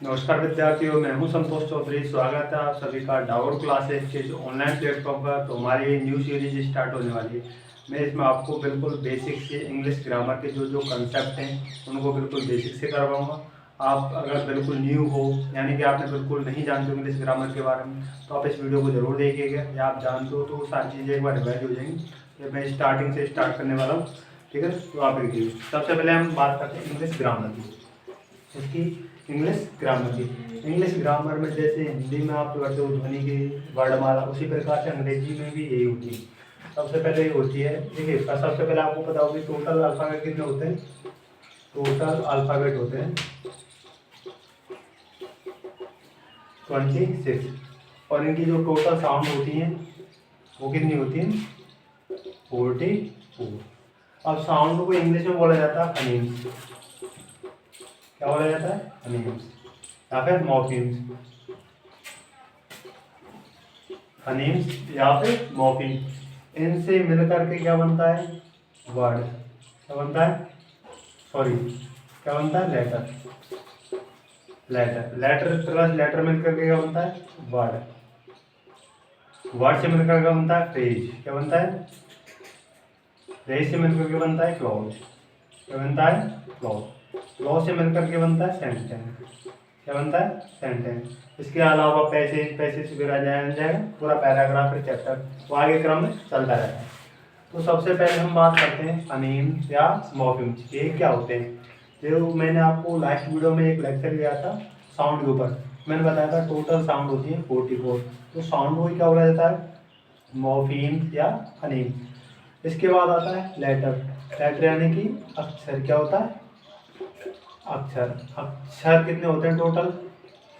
नमस्कार विद्यार्थियों, मैं हूं संतोष चौधरी। स्वागत है आप सभी का डाउट क्लासेस के जो ऑनलाइन प्लेटफॉर्म पर। तो हमारी न्यू सीरीज स्टार्ट होने वाली है। मैं इसमें आपको बिल्कुल बेसिक से इंग्लिश ग्रामर के जो जो कंसेप्ट हैं उनको बिल्कुल बेसिक से करवाऊंगा। आप अगर बिल्कुल न्यू हो, यानी कि आपने बिल्कुल नहीं जानते हो इंग्लिश ग्रामर के बारे में, तो आप इस वीडियो को जरूर देखिएगा। या आप जानते हो तो वो सारी चीज़ें एक बार रिवाइज हो जाएंगी। तो मैं स्टार्टिंग से स्टार्ट करने वाला हूँ, ठीक है। तो आप देखिए, सबसे पहले हम बात करते हैं इंग्लिश ग्रामर की। इसकी इंग्लिश ग्रामर की इंग्लिश ग्रामर में जैसे हिंदी में आप करते हो ध्वनि की वर्णमाला, उसी प्रकार से अंग्रेजी में भी यही होती है। सबसे पहले ये होती है, देखिए सबसे पहले आपको पता होगी टोटल अल्फ़ाबेट कितने होते हैं। टोटल अल्फ़ाबेट होते हैं 26, और इनकी जो टोटल साउंड होती हैं वो कितनी होती हैं 44। अब साउंड को इंग्लिश में बोला जाता है फनीम्स। क्या बोला जाता है? फनीम्स या फिर मॉर्फीम्स। फनीम्स या फिर मॉर्फीम। इनसे मिलकर के क्या बनता है? वर्ड। क्या बनता है? सॉरी, क्या बनता है? लेटर। लेटर प्लस लेटर मिलकर के क्या बनता है? वर्ड। वर्ड से मिलकर क्या बनता है? फ्रेज। क्या बनता है? फ्रेज से मिलकर के बनता है क्लॉज। क्या बनता है? क्लॉज। क्लॉज से मिलकर के बनता है सेंटेंस। क्या बनता है? सेंटेंस। इसके अलावा पैसे से फिर आ जाएगा पूरा पैराग्राफ फिर चैप्टर, वो आगे क्रम में चलता रहता है। तो सबसे पहले हम बात करते हैं फनीम्स या मॉर्फीम्स। ये क्या होते हैं? जो मैंने आपको लास्ट वीडियो में एक लेक्चर लिया था साउंड के ऊपर, मैंने बताया था टोटल साउंड होती है 44। तो साउंड को क्या बोला जाता है? मॉर्फीम्स या फनीम्स। इसके बाद आता है लेटर। लेटर यानी कि अक्षर। क्या होता है? अक्षर। अक्षर कितने होते हैं टोटल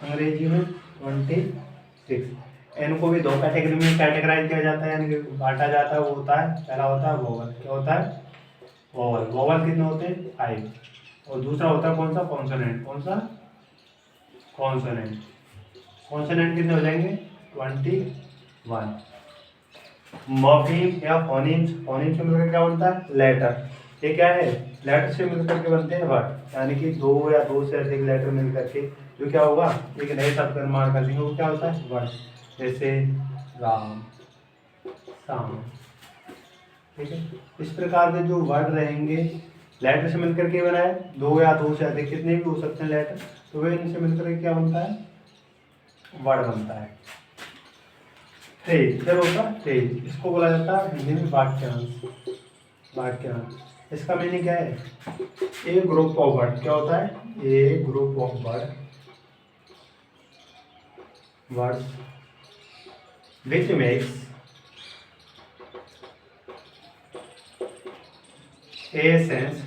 अंग्रेजी में? 26। इनको भी दो कैटेगरी में कैटेगराइज किया जाता है, यानी कि बांटा जाता है। वो होता है, पहला होता है वोवल। क्या होता है? वोवल। वोवल कितने होते हैं? 5। और दूसरा होता है कौन सा? कॉन्सोनेंट। कौन सा? कॉन्सोनेंट। कॉन्सोनेंट कितने हो जाएंगे? 21। मॉर्फीम या फोनीम्स। फोनीम्स से मिलकर क्या बनता है? लेटर। ये क्या है? लेटर से मिलकर के बनते हैं वर्ड, यानी कि दो या दो से अधिक लेटर मिलकर के जो क्या होगा, एक नए शब्द का निर्माण कर देंगे। वो क्या होता है? वर्ड। जैसे राम, शाम, ठीक है। इस प्रकार के जो वर्ड रहेंगे लेटर से मिलकर के बनाए, दो या दो से अधिक कितने भी हो सकते हैं लेटर, तो वे इनसे मिलकर के क्या बनता है? वर्ड बनता है। फ्रेज। क्या होता है? फ्रेज। इसको बोला जाता है हिंदी में वाक्यांश। वाक्यांश। इसका मीनिंग क्या है? A group of word. क्या होता है? A group of words which makes a sense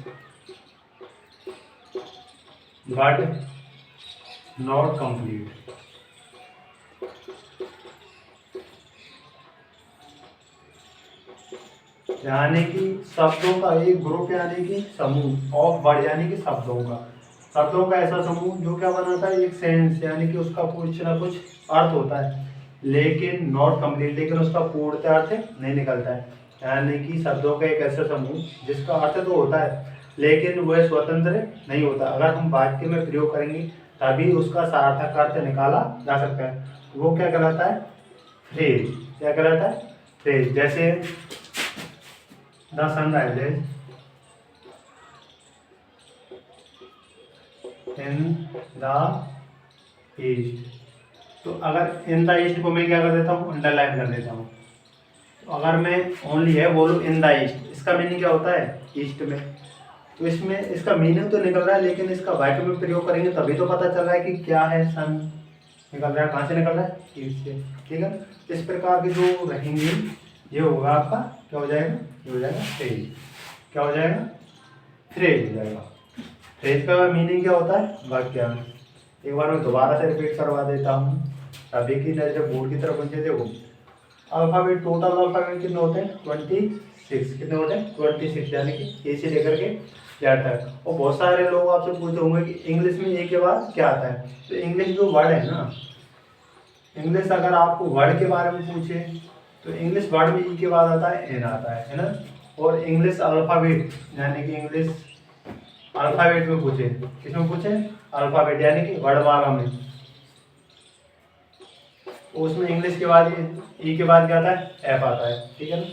but not complete. यानी कि शब्दों का एक ग्रुप, यानी कि समूह ऑफ वर्ड, यानी कि शब्दों का ऐसा समूह जो क्या बनाता है? एक सेंस, यानी कि उसका कुछ ना कुछ अर्थ होता है, लेकिन नॉट कंप्लीट, लेकिन उसका पूर्णतः अर्थ नहीं निकलता है। यानी कि शब्दों का एक ऐसा समूह जिसका अर्थ तो होता है लेकिन वह स्वतंत्र नहीं होता। अगर हम वाक्य में प्रयोग करेंगे तभी उसका सार्थक अर्थ निकाला जा सकता है। वो क्या कहलाता है? फ्रेज। क्या कहलाता है? फ्रेज। जैसे the sunrises in the east. तो अगर इन द ईस्ट को मैं क्या कर देता हूँ? अंडरलाइन कर देता हूँ। तो अगर मैं ओनली है बोलूँ इन द ईस्ट, इसका मीनिंग क्या होता है? ईस्ट में। तो इसमें इसका मीनिंग तो निकल रहा है, लेकिन इसका वाक्य में प्रयोग करेंगे तभी तो पता चल रहा है कि क्या है। सन निकल रहा है, कहाँ से निकल रहा है? ईस्ट से, ठीक है। इस प्रकार के जो रहेंगे ये होगा आपका, क्या हो जाएगा? ये हो जाएगा फ्रेज। क्या हो जाएगा? फ्रेज हो जाएगा। फ्रेज का मीनिंग क्या होता है? वाक्यांश। एक बार मैं दोबारा से रिपीट करवा देता हूँ, सभी की नजर बोर्ड की तरफ बन। देखो अल्फाबेट, टोटल अल्फाबेट कितने होते हैं? 26। कितने होते हैं? 26, यानी कि ए से लेकर के जेड तक। और बहुत सारे लोग आपसे पूछते होंगे कि इंग्लिश में ए के बाद क्या आता है। तो इंग्लिश जो वर्ड है ना, इंग्लिश अगर आपको वर्ड के बारे में पूछे तो इंग्लिश वर्ड में ई के बाद आता है एन आता है ना। और इंग्लिश अल्फाबेट, यानी कि इंग्लिश अल्फाबेट में पूछे, किसमें पूछे? अल्फ़ाबेट यानी कि वर्णमाला में। उसमें इंग्लिश के बाद ई के बाद क्या आता है, एफ आता है, ठीक है ना।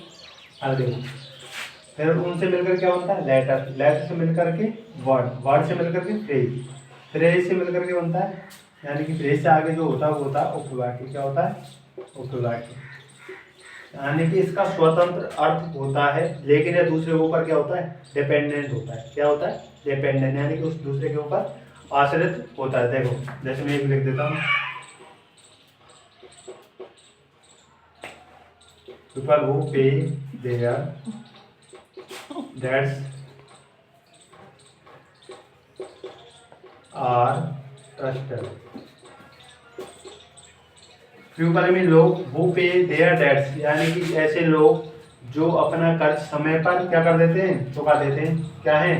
अब देखो फिर उनसे मिलकर क्या बनता है, लेटर, लेटर से मिलकर के वर्ड, वर्ड से मिलकर के फ्रेज, फ्रेज से मिलकर के बनता है, यानी कि फ्रेज से आगे जो होता है वो होता है उपवाक्य। क्या होता है, उपवाक्य। यानी कि इसका स्वतंत्र अर्थ होता है, लेकिन यह दूसरे के ऊपर क्या होता है, डिपेंडेंट होता है। क्या होता है, डिपेंडेंट, यानी कि उस दूसरे के ऊपर आश्रित होता है। देखो जैसे मैं एक लिख देता हूँ, people who pay their debts are trusted। People में लोग who pay their debts, यानी कि ऐसे लोग जो अपना कर्ज समय पर क्या कर देते हैं, चुका देते हैं, क्या है,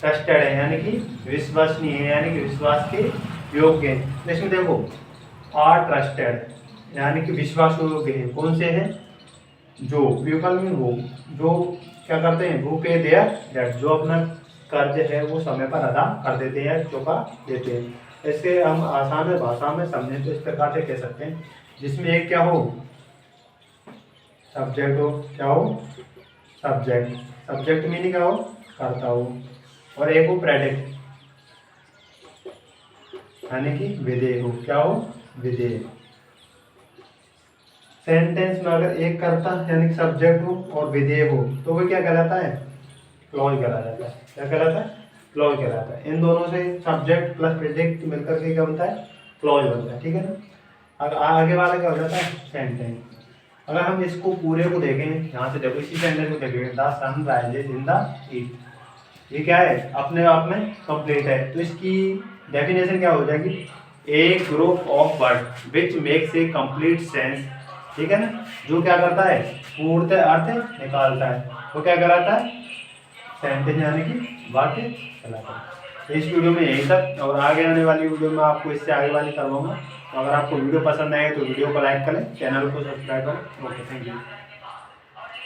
ट्रस्टेड है, यानी कि विश्वसनीय है, यानी कि विश्वास के योग्य है। इसमें देखो आर ट्रस्टेड यानी कि विश्वास योग्य है, कौन से हैं, जो पीपल में वो जो क्या करते हैं, वो पे देयर डेट, जो अपना कर्ज है वो समय पर अदा कर देते हैं, चुका देते हैं। इसके हम आसान भाषा में समझें तो इस प्रकार से कह सकते हैं, जिसमें एक क्या हो, सब्जेक्ट हो, क्या हो, सब्जेक्ट, सब्जेक्ट मीनिंग क्या हो, करता हो, और एक हो प्रेडिक्ट यानी कि विधेय हो, क्या हो, विधेय। सेंटेंस में अगर एक कर्ता यानी कि सब्जेक्ट हो और विधेय हो तो वो क्या कहलाता है, क्लॉज कहलाता है। क्या कहलाता है, क्लॉज कहलाता है। इन दोनों से सब्जेक्ट प्लस प्रेडिक्ट मिलकर के क्या बनता है, क्लॉज बनता है, ठीक है ना। अगर आगे वाला क्या हो जाता है, सेंटेंस। अगर हम इसको पूरे को देखें, यहाँ से देखो इसी सेंटेंस को देखेंगे, the sun rises in the east, ये क्या है, अपने आप में कंप्लीट है। तो इसकी डेफिनेशन क्या हो जाएगी, a group of word which makes a complete sense, ठीक है ना, जो क्या करता है, पूर्णतः अर्थ निकालता है, वो क्या कराता है, सेंटेंस यानी कि वाक्य कहलाता है। इस वीडियो में यही तक, और आगे आने वाली वीडियो में आपको इससे आगे वाली करवाऊंगा। तो अगर आपको वीडियो पसंद आए तो वीडियो को लाइक करें, चैनल को सब्सक्राइब करें। Okay, thank you.